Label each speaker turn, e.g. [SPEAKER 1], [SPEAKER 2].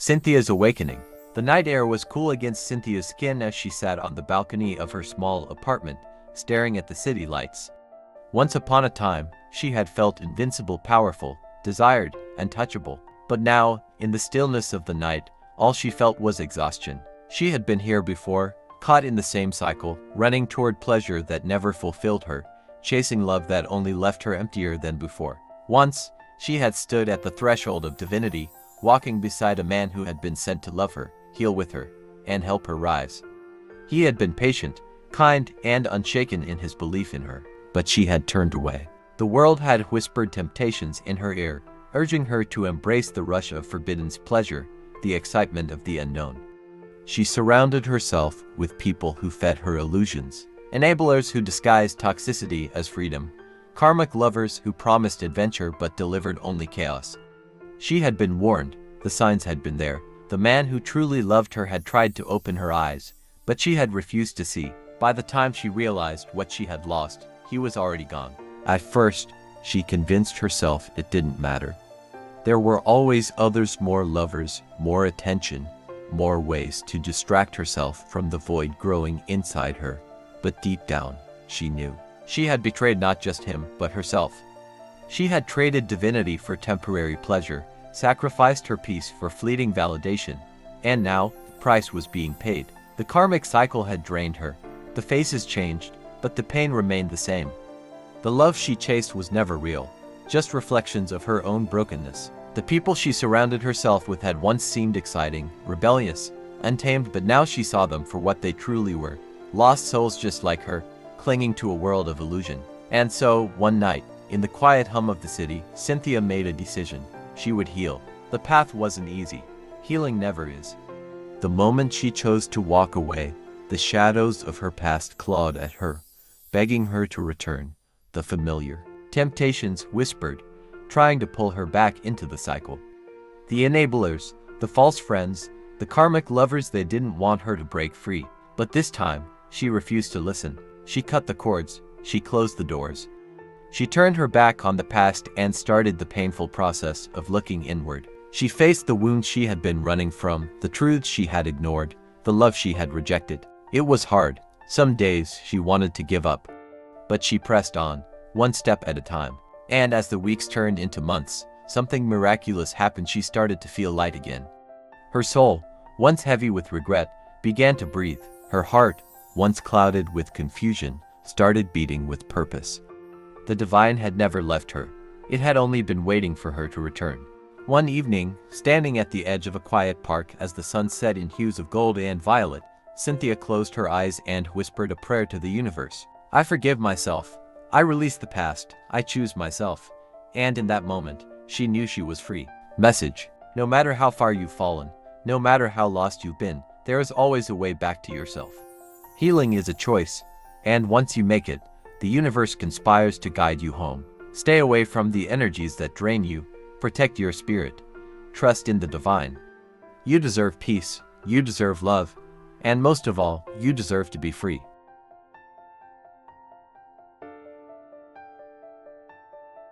[SPEAKER 1] Cynthia's awakening. The night air was cool against Cynthia's skin as she sat on the balcony of her small apartment, staring at the city lights. Once upon a time, she had felt invincible, powerful, desired, and touchable. But now, in the stillness of the night, all she felt was exhaustion. She had been here before, caught in the same cycle, running toward pleasure that never fulfilled her, chasing love that only left her emptier than before. Once, she had stood at the threshold of divinity, walking beside a man who had been sent to love her, heal with her, and help her rise. He had been patient, kind, and unshaken in his belief in her, but she had turned away. The world had whispered temptations in her ear, urging her to embrace the rush of forbidden pleasure, the excitement of the unknown. She surrounded herself with people who fed her illusions, enablers who disguised toxicity as freedom, karmic lovers who promised adventure but delivered only chaos. She had been warned, the signs had been there. The man who truly loved her had tried to open her eyes, but she had refused to see. By the time she realized what she had lost, he was already gone. At first, she convinced herself it didn't matter. There were always others, more lovers, more attention, more ways to distract herself from the void growing inside her. But deep down, she knew. She had betrayed not just him, but herself. She had traded divinity for temporary pleasure, sacrificed her peace for fleeting validation, and now, the price was being paid. The karmic cycle had drained her. The faces changed, but the pain remained the same. The love she chased was never real, just reflections of her own brokenness. The people she surrounded herself with had once seemed exciting, rebellious, untamed, but now she saw them for what they truly were, lost souls just like her, clinging to a world of illusion. And so, one night, in the quiet hum of the city, Cynthia made a decision. She would heal. The path wasn't easy. Healing never is. The moment she chose to walk away, the shadows of her past clawed at her, begging her to return. The familiar temptations whispered, trying to pull her back into the cycle. The enablers, the false friends, the karmic lovers, they didn't want her to break free. But this time, she refused to listen. She cut the cords. She closed the doors. She turned her back on the past and started the painful process of looking inward. She faced the wounds she had been running from, the truths she had ignored, the love she had rejected. It was hard. Some days she wanted to give up. But she pressed on, one step at a time. And as the weeks turned into months, something miraculous happened. She started to feel light again. Her soul, once heavy with regret, began to breathe. Her heart, once clouded with confusion, started beating with purpose. The divine had never left her. It had only been waiting for her to return. One evening, standing at the edge of a quiet park as the sun set in hues of gold and violet, Cynthia closed her eyes and whispered a prayer to the universe. I forgive myself. I release the past. I choose myself. And in that moment, she knew she was free. Message. No matter how far you've fallen, no matter how lost you've been, there is always a way back to yourself. Healing is a choice, and once you make it, the universe conspires to guide you home. Stay away from the energies that drain you. Protect your spirit. Trust in the divine. You deserve peace. You deserve love. And most of all, you deserve to be free.